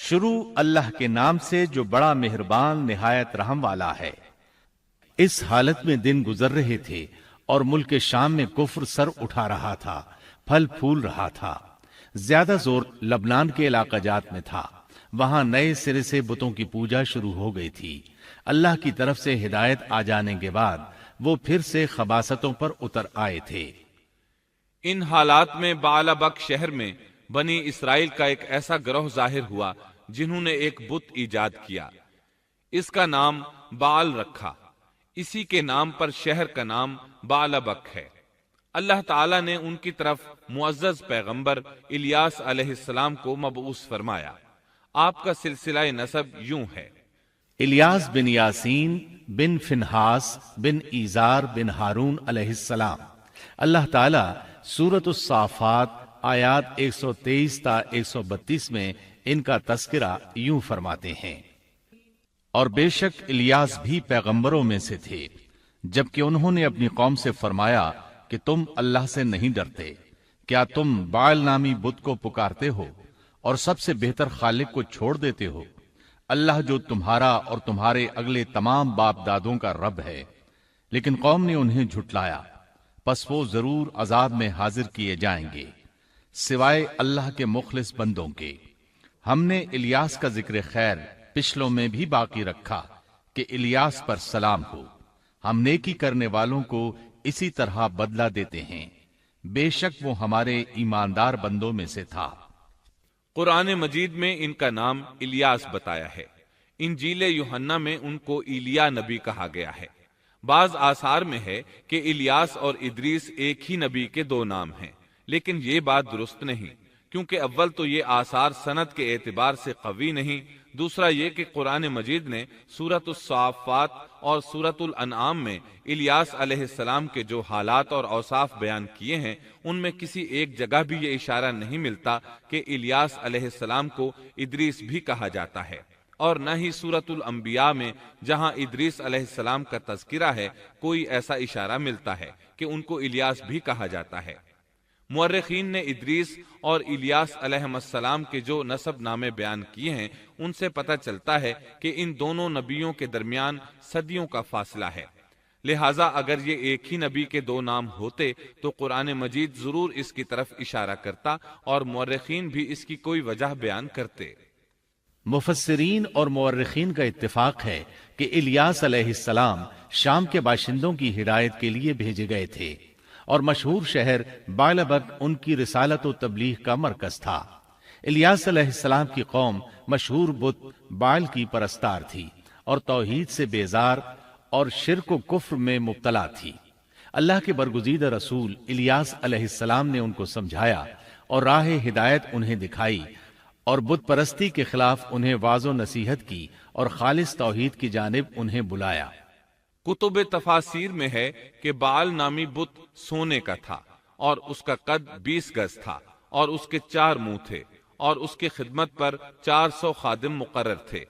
شروع اللہ کے نام سے جو بڑا مہربان نہایت رحم والا ہے۔ اس حالت میں دن گزر رہے تھے اور ملک شام میں کفر سر اٹھا رہا تھا، پھل پھول رہا تھا۔ زیادہ زور لبنان کے علاقہ جات میں تھا، وہاں نئے سرے سے بتوں کی پوجا شروع ہو گئی تھی۔ اللہ کی طرف سے ہدایت آ جانے کے بعد وہ پھر سے خباثتوں پر اتر آئے تھے۔ ان حالات میں بعلبک شہر میں بنی اسرائیل کا ایک ایسا گروہ ظاہر ہوا جنہوں نے ایک بت ایجاد کیا، اس کا نام بعل رکھا۔ اسی کے نام پر شہر کا نام بعلبک ہے۔ اللہ تعالیٰ نے ان کی طرف معزز پیغمبر الیاس علیہ السلام کو مبعوث فرمایا۔ آپ کا سلسلہ نسب یوں ہے: الیاس بن یاسین بن فنحاس بن ایزار بن ہارون علیہ السلام۔ اللہ تعالیٰ سورۃ الصافات آیات 123 تا 132 میں ان کا تذکرہ یوں فرماتے ہیں: اور بے شک الیاس بھی پیغمبروں میں سے تھے، جبکہ انہوں نے اپنی قوم سے فرمایا کہ تم اللہ سے نہیں ڈرتے، کیا تم بعل نامی بت کو پکارتے ہو اور سب سے بہتر خالق کو چھوڑ دیتے ہو، اللہ جو تمہارا اور تمہارے اگلے تمام باپ دادوں کا رب ہے۔ لیکن قوم نے انہیں جھٹلایا، پس وہ ضرور عذاب میں حاضر کیے جائیں گے، سوائے اللہ کے مخلص بندوں کے۔ ہم نے الیاس کا ذکر خیر پچھلوں میں بھی باقی رکھا کہ الیاس پر سلام ہو، ہم نیکی کرنے والوں کو اسی طرح بدلہ دیتے ہیں، بے شک وہ ہمارے ایماندار بندوں میں سے تھا۔ قرآن مجید میں ان کا نام الیاس بتایا ہے۔ انجیل یوحنا میں ان کو ایلیا نبی کہا گیا ہے۔ بعض آثار میں ہے کہ الیاس اور ادریس ایک ہی نبی کے دو نام ہیں، لیکن یہ بات درست نہیں، کیونکہ اول تو یہ آثار سند کے اعتبار سے قوی نہیں، دوسرا یہ کہ قرآن مجید نے سورۃ الصافات اور سورۃ الانعام میں الیاس علیہ السلام کے جو حالات اور اوصاف بیان کیے ہیں، ان میں کسی ایک جگہ بھی یہ اشارہ نہیں ملتا کہ الیاس علیہ السلام کو ادریس بھی کہا جاتا ہے، اور نہ ہی سورۃ الانبیاء میں جہاں ادریس علیہ السلام کا تذکرہ ہے کوئی ایسا اشارہ ملتا ہے کہ ان کو الیاس بھی کہا جاتا ہے۔ مورخین نے ادریس اور الیاس علیہ السلام کے جو نسب نامے بیان کیے ہیں ان سے پتہ چلتا ہے کہ ان دونوں نبیوں کے درمیان صدیوں کا فاصلہ ہے، لہٰذا اگر یہ ایک ہی نبی کے دو نام ہوتے تو قرآن مجید ضرور اس کی طرف اشارہ کرتا اور مورخین بھی اس کی کوئی وجہ بیان کرتے۔ مفسرین اور مورخین کا اتفاق ہے کہ الیاس علیہ السلام شام کے باشندوں کی ہدایت کے لیے بھیجے گئے تھے، اور مشہور شہر بعلبک ان کی رسالت و تبلیغ کا مرکز تھا۔ الیاس علیہ السلام کی قوم مشہور بت بعل کی پرستار تھی اور توحید سے بیزار اور شرک و کفر میں مبتلا تھی۔ اللہ کے برگزیدہ رسول الیاس علیہ السلام نے ان کو سمجھایا اور راہ ہدایت انہیں دکھائی، اور بت پرستی کے خلاف انہیں واعظ و نصیحت کی اور خالص توحید کی جانب انہیں بلایا۔ کتب تفاسیر میں ہے کہ بعل نامی بت سونے کا تھا اور اس کا قد 20 گز تھا اور اس کے 4 منہ تھے اور اس کی خدمت پر 400 خادم مقرر تھے۔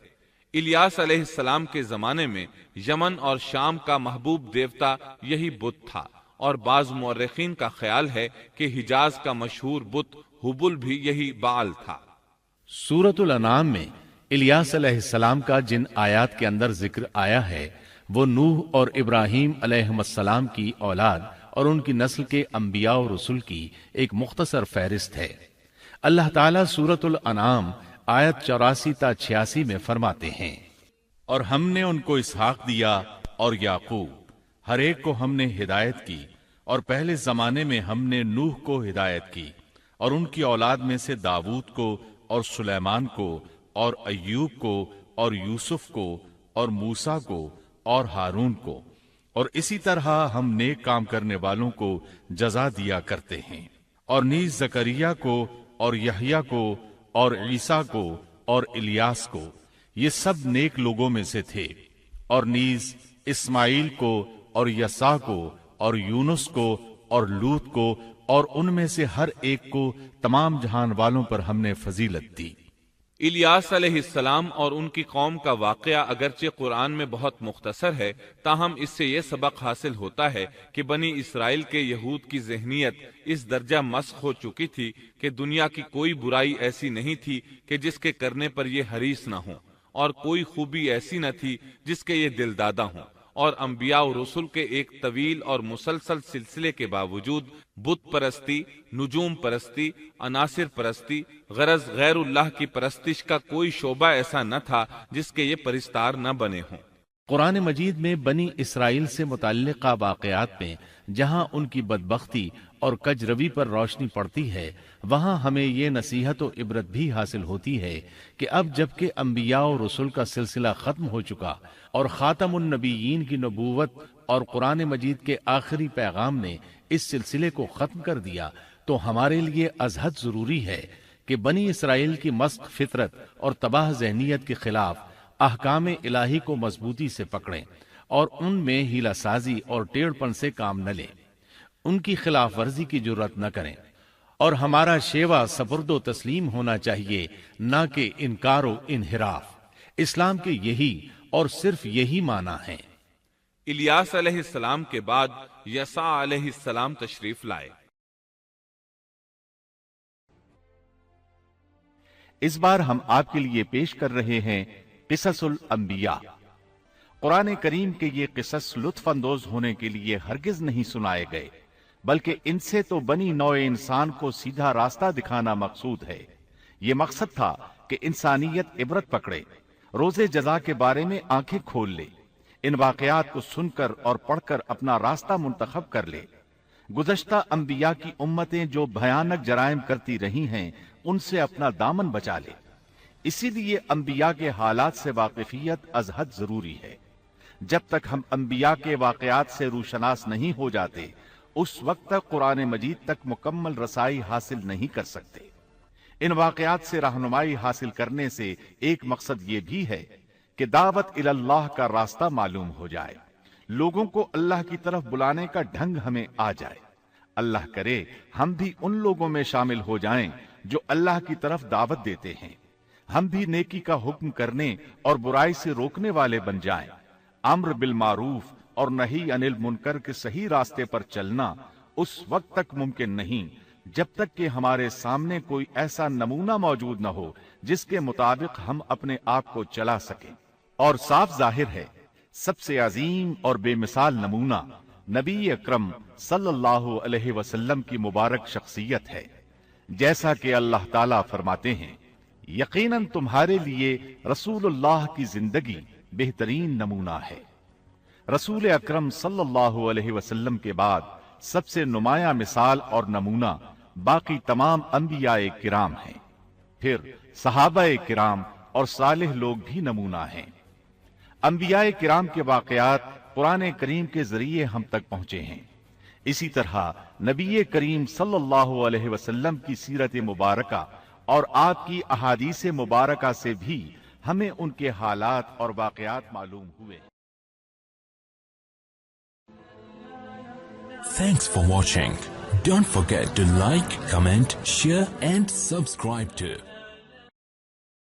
الیاس علیہ السلام کے زمانے میں یمن اور شام کا محبوب دیوتا یہی بت تھا، اور بعض مورخین کا خیال ہے کہ حجاز کا مشہور بت حبل بھی یہی بعل تھا۔ سورۃ الانعام میں الیاس علیہ السلام کا جن آیات کے اندر ذکر آیا ہے وہ نوح اور ابراہیم علیہ السلام کی اولاد اور ان کی نسل کے انبیاء و رسل کی ایک مختصر فہرست ہے۔ اللہ تعالیٰ سورۃ الانعام آیت 84 تا 86 میں فرماتے ہیں: اور ہم نے ان کو اسحاق دیا اور یعقوب، ہر ایک کو ہم نے ہدایت کی، اور پہلے زمانے میں ہم نے نوح کو ہدایت کی، اور ان کی اولاد میں سے داؤد کو اور سلیمان کو اور ایوب کو اور یوسف کو اور موسیٰ کو اور ہارون کو، اور اسی طرح ہم نیک کام کرنے والوں کو جزا دیا کرتے ہیں، اور نیز زکریا کو اور یحییٰ کو اور عیسیٰ کو اور الیاس کو، یہ سب نیک لوگوں میں سے تھے، اور نیز اسماعیل کو اور یسع کو اور یونس کو اور لوط کو، اور ان میں سے ہر ایک کو تمام جہان والوں پر ہم نے فضیلت دی۔ الیاس علیہ السلام اور ان کی قوم کا واقعہ اگرچہ قرآن میں بہت مختصر ہے، تاہم اس سے یہ سبق حاصل ہوتا ہے کہ بنی اسرائیل کے یہود کی ذہنیت اس درجہ مسخ ہو چکی تھی کہ دنیا کی کوئی برائی ایسی نہیں تھی کہ جس کے کرنے پر یہ حریص نہ ہوں، اور کوئی خوبی ایسی نہ تھی جس کے یہ دل دادہ ہوں، اور انبیاء و رسل کے ایک طویل اور مسلسل سلسلے کے باوجود بت پرستی، نجوم پرستی، عناصر پرستی، غرض غیر اللہ کی پرستش کا کوئی شعبہ ایسا نہ تھا جس کے یہ پرستار نہ بنے ہوں۔ قرآن مجید میں بنی اسرائیل سے متعلقہ واقعات میں جہاں ان کی بدبختی اور کجروی پر روشنی پڑتی ہے، وہاں ہمیں یہ نصیحت و عبرت بھی حاصل ہوتی ہے کہ اب جبکہ انبیاء و رسول کا سلسلہ ختم ہو چکا اور خاتم النبیین کی نبوت اور قرآن مجید کے آخری پیغام نے اس سلسلے کو ختم کر دیا، تو ہمارے لیے ازحد ضروری ہے کہ بنی اسرائیل کی مسخ فطرت اور تباہ ذہنیت کے خلاف احکام الہی کو مضبوطی سے پکڑیں اور ان میں ہیلہ سازی اور ٹیڑھ پن سے کام نہ لیں، ان کی خلاف ورزی کی جرات نہ کریں، اور ہمارا شیوا سپرد و تسلیم ہونا چاہیے، نہ کہ انکار و انحراف۔ اسلام کے یہی اور صرف یہی معنی ہے۔ الیاس علیہ السلام کے بعد یسع علیہ السلام تشریف لائے۔ اس بار ہم آپ کے لیے پیش کر رہے ہیں قصص الانبیاء۔ قرآن کریم کے یہ قصص لطف اندوز ہونے کے لیے ہرگز نہیں سنائے گئے، بلکہ ان سے تو بنی نوع انسان کو سیدھا راستہ دکھانا مقصود ہے۔ یہ مقصد تھا کہ انسانیت عبرت پکڑے، روز جزا کے بارے میں آنکھیں کھول لے، ان واقعات کو سن کر اور پڑھ کر اپنا راستہ منتخب کر لے۔ گزشتہ انبیاء کی امتیں جو بھیانک جرائم کرتی رہی ہیں، ان سے اپنا دامن بچا لے۔ اسی لیے انبیاء کے حالات سے واقفیت ازحد ضروری ہے۔ جب تک ہم انبیاء کے واقعات سے روشناس نہیں ہو جاتے، اس وقت تک قرآن مجید تک مکمل رسائی حاصل نہیں کر سکتے۔ ان واقعات سے رہنمائی حاصل کرنے سے ایک مقصد یہ بھی ہے کہ دعوت اللہ کا راستہ معلوم ہو جائے، لوگوں کو اللہ کی طرف بلانے کا ڈھنگ ہمیں آ جائے۔ اللہ کرے ہم بھی ان لوگوں میں شامل ہو جائیں جو اللہ کی طرف دعوت دیتے ہیں، ہم بھی نیکی کا حکم کرنے اور برائی سے روکنے والے بن جائیں۔ امر بالمعروف اور نہی عن المنکر کے صحیح راستے پر چلنا اس وقت تک ممکن نہیں جب تک کہ ہمارے سامنے کوئی ایسا نمونہ موجود نہ ہو جس کے مطابق ہم اپنے آپ کو چلا سکیں۔ اور صاف ظاہر ہے سب سے عظیم اور بے مثال نمونہ نبی اکرم صلی اللہ علیہ وسلم کی مبارک شخصیت ہے، جیسا کہ اللہ تعالیٰ فرماتے ہیں، یقیناً تمہارے لیے رسول اللہ کی زندگی بہترین نمونہ ہے۔ رسول اکرم صلی اللہ علیہ وسلم کے بعد سب سے نمایاں مثال اور نمونہ باقی تمام انبیاء کرام ہیں، پھر صحابہ کرام اور صالح لوگ بھی نمونہ ہیں۔ انبیاء کرام کے واقعات قرآن کریم کے ذریعے ہم تک پہنچے ہیں۔ اسی طرح نبی کریم صلی اللہ علیہ وسلم کی سیرت مبارکہ اور آپ کی احادیث مبارکہ سے بھی ہمیں ان کے حالات اور واقعات معلوم ہوئے۔ Thanks for watching. Don't forget to like, comment, share and subscribe to